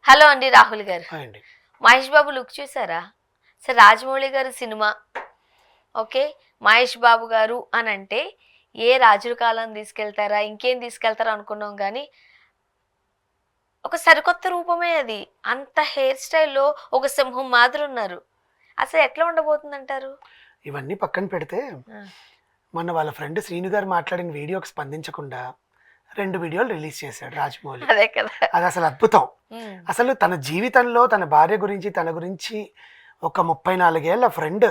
Hello అండి రాహుల్ గారు. Hi అండి. మహేష్ బాబు లుక్ చూసారా? సరే రాజమౌళి గారి సినిమా ఓకే. మహేష్ బాబు గారు అని అంటే ఏ రాజుల కాలం తీసుకెళ్తారా ఇంకేం తీసుకెళ్తారా అనుకున్నాం కానీ ఒక సరికొత్త రూపమే అది. అంత హెయిర్ స్టైల్లో ఒక సింహం మాదిరి ఉన్నారు. అసలు ఎట్లా ఉండబోతుందంటారు? ఇవన్నీ పక్కన పెడితే మొన్న వాళ్ళ ఫ్రెండ్ శ్రీను గారు మాట్లాడిన వీడియోకి స్పందించకుండా 2 వీడియోలు రిలీజ్ చేశాడు రాజమౌళి. అదే కదా. అది అసలు అద్భుతం. అసలు తన జీవితంలో తన భార్య గురించి తన గురించి ఒక 34 ఏళ్ల ఫ్రెండ్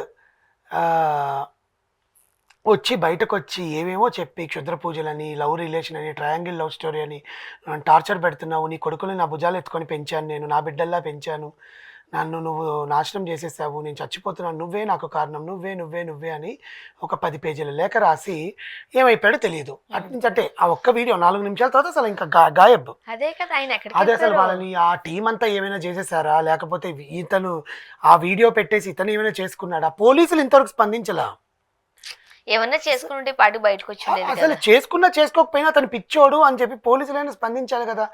వచ్చి బయటకు వచ్చి ఏమేమో చెప్పి క్షుద్ర పూజలని, లవ్ రిలేషన్ అని, ట్రయాంగిల్ లవ్ స్టోరీ అని, టార్చర్ పెడుతున్నావు, నీ కొడుకుని నా భుజాలు ఎత్తుకొని పెంచాను, నేను నా బిడ్డల్లా పెంచాను, నన్ను నువ్వు నాశనం చేసేసావు, నేను చచ్చిపోతున్నాను, నువ్వే నాకు కారణం, నువ్వే నువ్వే నువ్వే అని ఒక 10 పేజీల లేఖ రాసి ఏమైపోయాడో తెలియదు. అట్నుంచి అంటే ఆ ఒక్క వీడియో 4 నిమిషాల తర్వాత అసలు ఇంకా గాయబ్. అదే కదా. ఆయన అదే అసలు వాళ్ళని ఆ టీం అంతా ఏమైనా చేసేసారా, లేకపోతే ఇతను ఆ వీడియో పెట్టేసి ఇతను ఏమైనా చేసుకున్నాడా? పోలీసులు ఇంతవరకు స్పందించలా. ఏమన్నా చేసుకుని ఉంటే పాటు బయటకు వచ్చి అసలు చేసుకున్నా చేసుకోకపోయినా అతను పిచ్చోడు అని చెప్పి పోలీసులైనా స్పందించాలి కదా.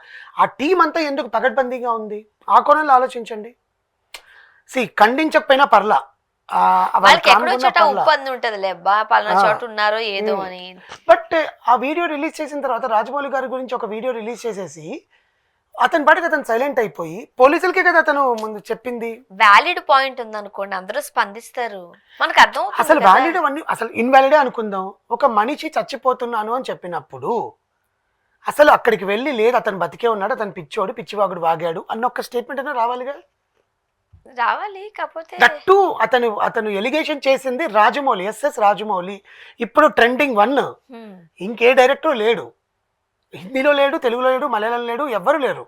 ఆ టీం అంతా ఎందుకు పకడ్బందీగా ఉంది? ఆ కోణంలో ఆలోచించండి. ఖండించకపోయినా పర్లా, బట్ ఆ వీడియో రిలీజ్ చేసిన తర్వాత రాజమౌళి గారి గురించి ఒక వీడియో రిలీజ్ చేసేసి అతని పాటికి అతను సైలెంట్ అయిపోయి పోలీసులకే కదా అతను ముందు చెప్పింది. వ్యాలిడ్ పాయింట్ ఉంది అనుకోండి, అందరూ స్పందిస్తారు, మనకు అర్థం. అసలు వ్యాలిడ్ అవన్నీ అసలు ఇన్వాలిడే అనుకుందాం. ఒక మనిషి చచ్చిపోతున్నాను అని చెప్పినప్పుడు అసలు అక్కడికి వెళ్ళి లేదు అతను బతికే ఉన్నాడు, అతను పిచ్చోడు, పిచ్చివాగుడు వాగాడు అన్న ఒక స్టేట్మెంట్ అయినా రావాలిగా. రావాలి. కాకపోతే దట్టు అతను ఎలిగేషన్ చేసింది రాజమౌళి, ఎస్ఎస్ రాజమౌళి. ఇప్పుడు ట్రెండింగ్ 1. ఇంకే డైరెక్టర్ లేడు, హిందీలో లేడు, తెలుగులో లేడు, మలయాళం లేడు, ఎవ్వరు లేరు.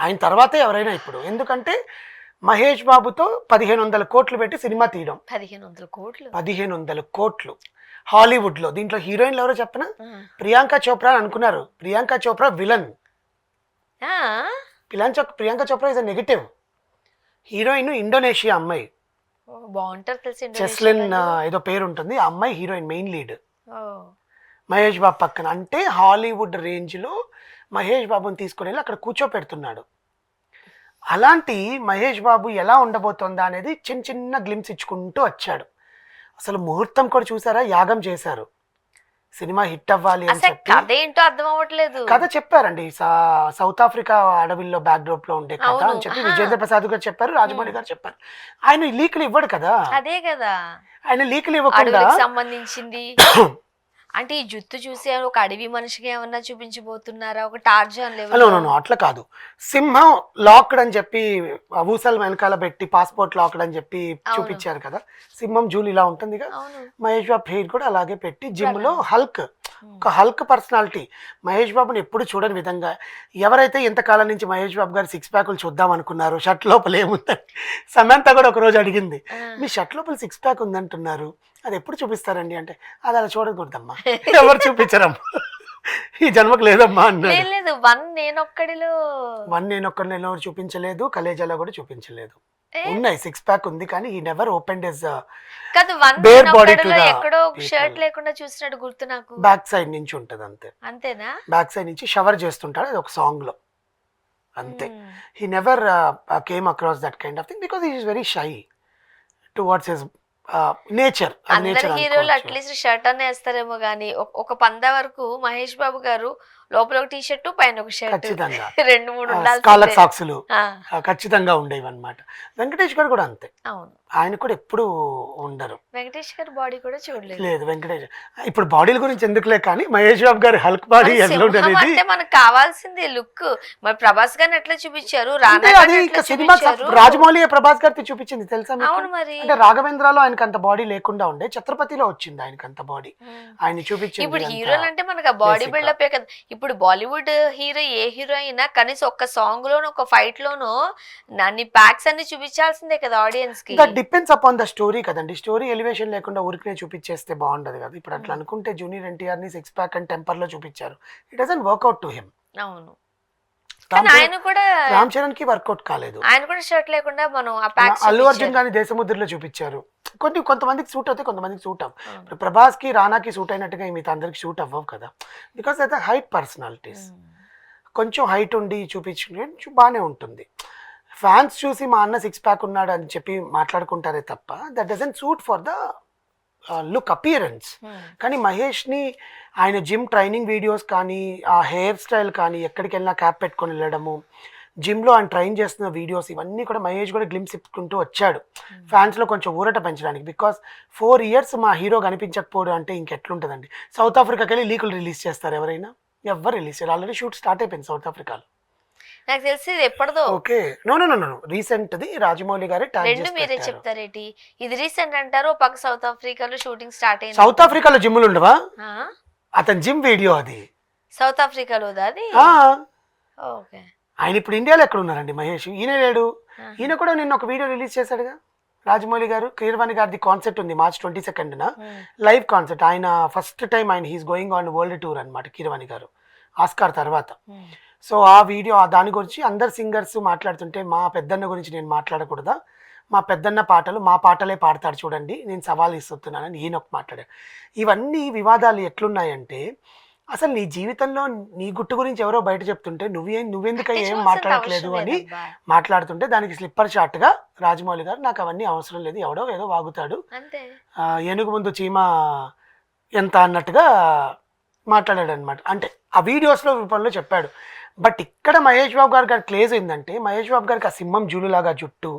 ఆయన తర్వాతే ఎవరైనా ఇప్పుడు. ఎందుకంటే మహేష్ బాబుతో 1500 కోట్లు పెట్టి సినిమా తీయడం. 1500 కోట్లు హాలీవుడ్ లో. దీంట్లో హీరోయిన్లు ఎవరో చెప్పనా? ప్రియాంక చోప్రా అనుకున్నారు. Priyanka Chopra villain. Priyanka Chopra is a negative. Heroine Indonesia అమ్మాయి, చెస్లిన్ ఏదో పేరు ఉంటుంది. ఆ అమ్మాయి heroine, main lead. Mahesh Babu పక్కన. అంటే హాలీవుడ్ రేంజ్లో మహేష్ బాబుని తీసుకుని వెళ్ళి అక్కడ కూర్చోపెడుతున్నాడు. అలాంటి మహేష్ బాబు ఎలా ఉండబోతుందా అనేది చిన్న చిన్న గ్లిమ్స్ ఇచ్చుకుంటూ వచ్చాడు. అసలు ముహూర్తం కూడా చూసారా? యాగం చేశారు సినిమా హిట్ అవ్వాలి అని చెప్పి. అదేంటో అర్థం అవ్వట్లేదు. కథ చెప్పారండి. సౌత్ ఆఫ్రికా అడవిలో బ్యాక్ డ్రాప్ లో ఉండే కథ అని చెప్పి విజేంద్ర ప్రసాద్ గారు చెప్పారు, రాజమౌళి గారు చెప్పారు. ఆయన లీకులు ఇవ్వడు కదా. అదే కదా. ఆయన లీకులు ఇవ్వకుండా సంబంధించింది అంటే ఈ జుత్తు చూసి ఒక అడవి మనిషికి ఏమన్నా చూపించబోతున్నారా? ఒక టార్జాన్ లెవెల్ అట్లా కాదు. సింహం లాక్డ్ అని చెప్పి ఊసల్ వెనకాల పెట్టి పాస్పోర్ట్ లాక్డ్ అని చెప్పి చూపించారు కదా. సింహం జూలు ఇలా ఉంటుంది కదా. మహేష్ బాబు హెయిర్ కూడా అలాగే పెట్టి జిమ్ లో ఒక హల్క్ పర్సనాలిటీ. మహేష్ బాబుని ఎప్పుడు చూడని విధంగా. ఎవరైతే ఎంతకాలం నుంచి మహేష్ బాబు గారు 6 ప్యాకులు చూద్దాం అనుకున్నారు, షర్ట్ లోపల ఏముందని సమంత కూడా ఒక రోజు అడిగింది, మీ షర్ట్ లోపల 6 ప్యాక్ ఉందంటున్నారు, అది ఎప్పుడు చూపిస్తారండి అంటే, అది అలా చూడకూడదమ్మా, ఎవరు చూపించరమ్మా, ఈ జన్మకు లేదమ్మా అన్నారు. వన్ నేనొక్కడిలో చూపించలేదు, కలేజాలో కూడా చూపించలేదు. ఉన్నాయి 6 ప్యాక్ ఉంది, కానీ ఈ never opened his bear body to the ఎక్కడో షర్ట్ లేకుండా చూసినట్టు గుర్తు నాకు. బ్యాక్ సైడ్ నుంచి ఉంటది అంతే. అంతేనా? బ్యాక్ సైడ్ నుంచి షవర్ చేస్తుంటాడు, అది ఒక సాంగ్ లో అంతే. He never came across that kind of thing because he is very shy towards his nature. అందరు హీరోలు అట్లీస్ట్ షర్ట్ అనే వేస్తారేమో గానీ ఒక పందా వరకు మహేష్ బాబు గారు లోపల ఒక టీ షర్ట్ పైన ఒక షర్ట్ ఖచ్చితంగా 2-3 ఉండాలి. కాలర్ సాక్సులు ఖచ్చితంగా ఉండేవి అన్నమాట. వెంకటేష్ గారు కూడా అంతే. అవును, ఆయన కూడా ఎప్పుడు ఉండరు. వెంకటేష్ గారి బాడీ కూడా చూడలేదు. లేదు వెంకటేష్ ఇప్పుడు బాడీల గురించి ఎందుకులే, కానీ మహేష్ బాబు గారి హల్క్ బాడీ అంటే మనకు కావాల్సింది లుక్. మరి ప్రభాస్ గారిని ఎట్లా చూపించారు? సినిమా రాజమౌళి ప్రభాస్ గారితో చూపించింది తెలుసా? అవును మరి. అంటే రాఘవేంద్రలో ఆయనకు అంత బాడీ లేకుండా ఉండే, ఛత్రపతిలో వచ్చింది ఆయనకు అంత బాడీ. ఆయన చూపించింది. ఇప్పుడు హీరోలు అంటే మనకు ఆ బాడీ బిల్డప్ కదా. ఇప్పుడు బాలీవుడ్ హీరో ఏ హీరో అయినా కనీసం ఒక్క సాంగ్ లోనో ఒక ఫైట్ లోనో అన్ని ప్యాక్స్ అన్ని చూపించాల్సిందే కదా ఆడియన్స్ కి. That depends upon the story కదండి. స్టోరీ ఎలివేషన్ లేకుండా ఊరికనే చూపించేస్తే బాగుండదు కదా. ఇప్పుడు అట్లా అనుకుంటే జూనియర్ ఎన్టీఆర్ ని 6 ప్యాక్ అండ్ టెంపర్ లో చూపించారు, it doesn't work out to him. అవును, ఆయన కూడా రామ్ చరణ్ కి వర్కౌట్ కాలేదు. ఆయన కూడా షర్ట్ లేకుండా మనం ఆ ప్యాక్స్. అల్లు అర్జున్ గాని దేశముద్రలో చూపించారు. కొంతమందికి సూట్ అవుతాయి, కొంతమందికి సూట్ అవ్వవు. ప్రభాస్ కి రానాకి సూట్ అయినట్టుగా మిగతా అందరికి సూట్ అవ్వవు కదా. బికాస్ అయితే హైట్ పర్సనాలిటీస్. కొంచెం హైట్ ఉండి చూపించుకుంటే బాగానే ఉంటుంది. ఫ్యాన్స్ చూసి మా అన్న సిక్స్ ప్యాక్ ఉన్నాడు అని చెప్పి మాట్లాడుకుంటారే తప్ప that doesn't suit for the look appearance. కానీ మహేష్ని ఆయన జిమ్ ట్రైనింగ్ వీడియోస్ కానీ ఆ హెయిర్ స్టైల్ కానీ ఎక్కడికి వెళ్ళినా క్యాప్ పెట్టుకొని వెళ్ళడము, జిమ్లో ఆయన ట్రైన్ చేస్తున్న వీడియోస్ ఇవన్నీ కూడా మహేష్ కూడా గ్లిమ్స్ ఇప్పుకుంటూ వచ్చాడు ఫ్యాన్స్లో కొంచెం ఊరట పెంచడానికి. బికాస్ 4 years మా హీరో కనిపించకపోవడం అంటే ఇంకెట్లుంటుందండి. సౌత్ ఆఫ్రికాకి వెళ్ళి లీకులు రిలీజ్ చేస్తారు ఎవరైనా? ఎవరు రిలీజ్ చేయాలి? ఆల్రెడీ షూట్ స్టార్ట్ అయిపోయింది సౌత్ ఆఫ్రికాలో. నాకు తెలిసి ఇది ఎప్పటిదో. Okay, no no no no రీసెంట్ది రాజమౌళి గారి రెండు మీరే చెప్తారేటి? ఇది రీసెంట్ అంటారు, పక్క సౌత్ ఆఫ్రికాలో షూటింగ్ స్టార్ట్ అయింది. సౌత్ ఆఫ్రికాలో జిమ్లు ఉండవా? అతని జిమ్ వీడియో అది. సౌత్ ఆఫ్రికాలో అది. ఓకే. ఆయన ఇప్పుడు ఇండియాలో ఎక్కడ ఉన్నారండి మహేష్? ఈయన లేడు. ఈయన కూడా నిన్న ఒక వీడియో రిలీజ్ చేశాడుగా రాజమౌళి గారు. కీరవాణి గారిది కాన్సెప్ట్ ఉంది March 22న లైవ్ కాన్సెప్ట్. ఆయన ఫస్ట్ టైం ఆయన he's going on world tour అనమాట కీరవాణి గారు ఆస్కార్ తర్వాత. సో ఆ వీడియో దాని గురించి అందరు సింగర్స్ మాట్లాడుతుంటే మా పెద్దన్న గురించి నేను మాట్లాడకూడదా? మా పెద్దన్న పాటలు మా పాటలే పాడతాడు చూడండి, నేను సవాల్ ఇస్తున్నానని ఈయన ఒక మాట్లాడారు. ఇవన్నీ వివాదాలు ఎట్లున్నాయంటే అసలు నీ జీవితంలో నీ గుట్టు గురించి ఎవరో బయట చెప్తుంటే నువ్వెందుకు ఏం మాట్లాడట్లేదు అని మాట్లాడుతుంటే దానికి స్లిప్పర్ షాట్గా రాజమౌళి గారు నాకు అవన్నీ అవసరం లేదు, ఎవడో ఏదో వాగుతాడు, ఏనుగు ముందు చీమ ఎంత అన్నట్టుగా మాట్లాడాడు అనమాట. అంటే ఆ వీడియోస్లో రూపంలో చెప్పాడు. బట్ ఇక్కడ మహేష్ బాబు గారికి క్లేజ్ ఏంటంటే మహేష్ బాబు గారికి ఆ సింహం జూలులాగా జుట్టు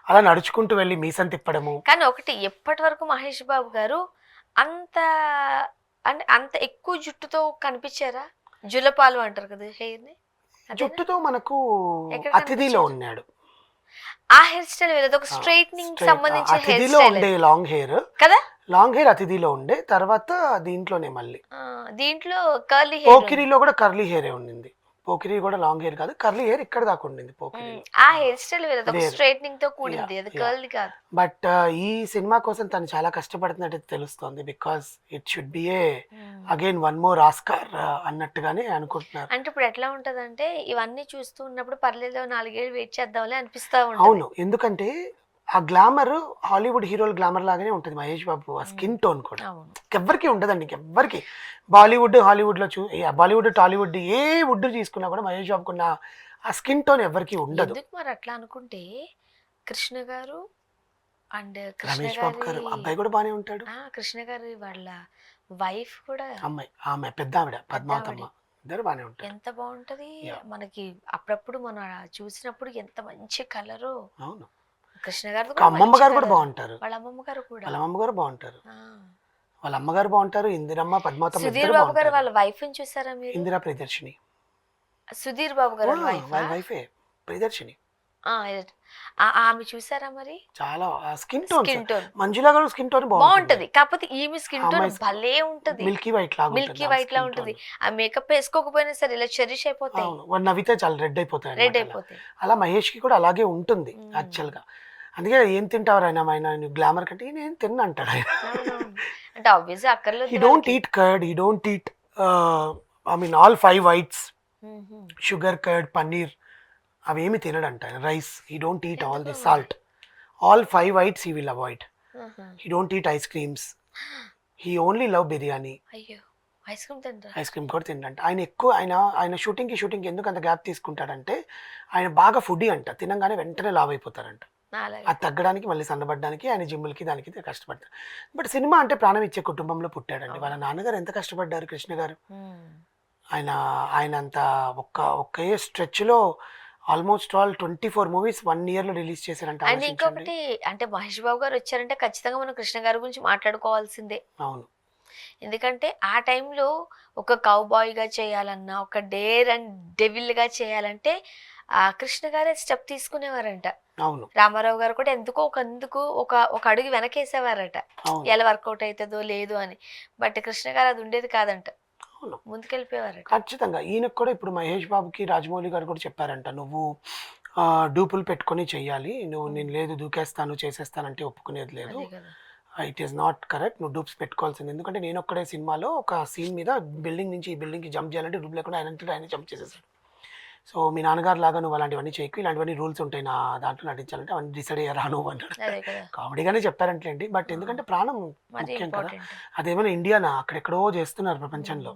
అలా నడుచుకుంటూ వెళ్ళి మీసం తిప్పడము. కానీ ఒకటి, ఎప్పటి వరకు మహేష్ బాబు గారు అంత అంటే అంత ఎక్కువ జుట్టుతో కనిపించారా? జులపాలు అంటారు కదా హెయిర్ ని, జుట్టుతో మనకు అతిథిలో ఉన్నాడు. ఆ హెయిర్ స్టైల్ వేరేది, ఒక స్ట్రైట్నింగ్ సంబంధించిన హెయిర్ అతిథిలో స్టైల్ ఉండే లాంగ్ హెయిర్ కదా. లాంగ్ హెయిర్ అతిథిలో ఉండే, తర్వాత దీంట్లోనే మళ్ళీ దీంట్లో కర్లీ హెయిర్, పోకిరిలో కూడా కర్లీ హెయిర్ ఉండింది. పోకిరి కూడా లాంగ్ హెయిర్ కాదు, కర్లీ హెయిర్ ఇక్కడ దాకా ఉండింది పోకిరి. ఆ హెయిర్ స్టైల్ వేరేది, ఒక స్ట్రైట్నింగ్ తో కూడింది, అది కర్లీ కాదు. బట్ ఈ సినిమా కోసం తను చాలా కష్టపడుతున్నట్టు తెలుస్తోంది. Because it should be a again one more Oscar అన్నట్టుగానే అనుకుంటున్నారు. అంటే ఇప్పుడు ఎట్లా ఉంటదంటే ఇవన్నీ చూస్తూ ఉన్నప్పుడు పర్లేదు 4 ఏళ్ళు వెయిట్ చేద్దాంలే అనిపిస్తా ఉంటుంది. అవును, ఎందుకంటే ఆ గ్లామర్ హాలీవుడ్ హీరోల గ్లామర్ లాగానే ఉంటుంది మహేష్ బాబు. ఆ స్కిన్ టోన్ కూడా ఎవరికి ఉండదండి, ఎవరికి. బాలీవుడ్ హాలీవుడ్లో బాలీవుడ్ టాలీవుడ్ ఏ వుడ్ తీసుకున్నా కూడా మహేష్ బాబుకున్న ఆ స్కిన్ టోన్ ఎవరికి ఉండదు. మరి అట్లా అనుకుంటే కృష్ణ గారు అండ్ రమేష్ బాబు గారు అబ్బాయి కూడా బానే ఉంటాడు. కృష్ణ గారు వాళ్ళ వైఫ్ కూడా అమ్మాయి, ఆమె పెద్ద ఆవిడ పద్మావతమ్మ, ఇద్దరు బానే ఉంటారు. ఎంత బాగుంటది మనకి. అప్పుడప్పుడు మనం చూసినప్పుడు ఎంత మంచి కలరు. అవును, కృష్ణ గారు అమ్మమ్మ గారు కూడా బాగుంటారు. వాళ్ళ అమ్మమ్మ గారు కూడా, వాళ్ళ అమ్మగారు బాగుంటారు, వాళ్ళ అమ్మగారు బాగుంటారు. ఇందిరమ్మ పద్మావతమ్మ. సుధీర్ బాబు గారు వాళ్ళ వైఫ్ ని చూసారా మీరు? ఇందిరా ప్రియదర్శిని. సుధీర్ బాబు గారు వాళ్ళ వైఫే ప్రియదర్శిని. ఆమె చూసారా మరి? చాలా స్కిన్ టోన్, మంజులా గారు స్కిన్ టోన్ బాగుంటది. కాకపోతే ఈమె స్కిన్ టోన్ భలే ఉంటది, మిల్కీ వైట్ లాగా, మిల్కీ వైట్ లా ఉంటది. ఆ మేకప్ వేసుకోకపోయినా సరే ఇలా చెరిష్ అయిపోతాయి, నవ్వితే చాలా రెడ్ అయిపోతాయి, రెడ్ అయిపోతాయి. అలా మహేష్ కి కూడా అలాగే ఉంటుంది యాక్చువల్ గా. అందుకే ఏం తింటారు ఆయన గ్లామర్ కంటే నేను తిన్నా అంటాడు ఆయన. అంటే ఆబ్వియస్లీ అక్కర్లేదు. He don't eat curd, he don't eat I mean all 5 whites, sugar, curd, paneer అవేమి తినడంట. Rice, he don't eat all the salt, all 5 whites he will avoid. He don't eat ice creams, he only love biryani. అయ్యో, ice cream తింటారు? Ice cream కూడా తిండంట ఆయన. ఎక్కువ ఆయన షూటింగ్కి ఎందుకు అంత గ్యాప్ తీసుకుంటాడంటే ఆయన బాగా ఫుడీ అంట, తినంగానే వెంటనే లావ్ అయిపోతారంట. అది తగ్గడానికి మళ్ళీ సన్నబడ్డానికి ఆయన జిమ్ములకి దానికి కష్టపడతారు. బట్ సినిమా అంటే ప్రాణం ఇచ్చే కుటుంబంలో పుట్టాడండి. వాళ్ళ నాన్నగారు ఎంత కష్టపడ్డారు కృష్ణ గారు. ఆయన అంత ఒకే స్ట్రెచ్లో ఆల్మోస్ట్ ఆల్ 24 movies 1 year లో రిలీజ్ చేశారంట. అండ్ ఇంకొకటి అంటే మహేష్ బాబు గారు వచ్చారంటే ఖచ్చితంగా మనం కృష్ణ గారి గురించి మాట్లాడుకోవాల్సిందే. అవును, ఎందుకంటే ఆ టైంలో ఒక కౌబాయ్ గా చేయాలన్నా, ఒక డేర్ అండ్ డెవిల్ గా చేయాలంటే ఆ కృష్ణ గారే స్టెప్ తీసుకునేవారంట. అవును, రామారావు గారు కూడా ఎందుకు ఒక అడుగు వెనకేసేవారట, ఎలా వర్కౌట్ అవుతుందో లేదు అని. బట్ కృష్ణ గారు అది ఉండేది కాదంట, ముందుకెళ్ళిపోయేవారు. ఖచ్చితంగా ఈయనకు కూడా ఇప్పుడు మహేష్ బాబుకి రాజమౌళి గారు కూడా చెప్పారంట, నువ్వు డూపులు పెట్టుకొని చెయ్యాలి, నేను లేదు దూకేస్తాను చేసేస్తానంటే ఒప్పుకునేది లేదు, ఇట్ ఈస్ నాట్ కరెక్ట్, నువ్వు డూప్స్ పెట్టుకోవాల్సింది. ఎందుకంటే నేను ఒక్కడే సినిమాలో ఒక సీన్ మీద బిల్డింగ్ నుంచి ఈ బిల్డింగ్కి జంప్ చేయాలంటే డూప్ లేకుండా ఆయన జంప్ చేసేసాడు. సో మీ నాన్నగారు లాగా నువ్వు అలాంటివన్నీ చేయకు, ఇలాంటివన్నీ రూల్స్ ఉంటాయి నా దాంట్లో నటించాలంటే అవన్నీ డిసైడ్ అయ్యారా నువ్వు అన్నాడు. కామెడీగానే చెప్పారంటండి. బట్ ఎందుకంటే ప్రాణం ముఖ్యం కదా. అదేమైనా ఇండియానా, అక్కడెక్కడో చేస్తున్నారు ప్రపంచంలో,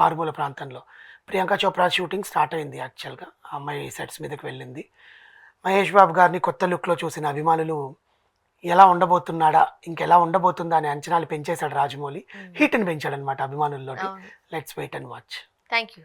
పారుమూల ప్రాంతంలో. ప్రియాంక చోప్రా షూటింగ్ స్టార్ట్ అయింది యాక్చువల్గా, అమ్మాయి సెట్స్ మీదకి వెళ్ళింది. మహేష్ బాబు గారిని కొత్త లుక్లో చూసిన అభిమానులు ఎలా ఉండబోతున్నాడా ఇంకెలా ఉండబోతుందా అనే అంచనాలు పెంచేశాడు రాజమౌళి. హీట్ని పెంచాడు అనమాట అభిమానుల్లోని. Let's wait and watch. Thank you.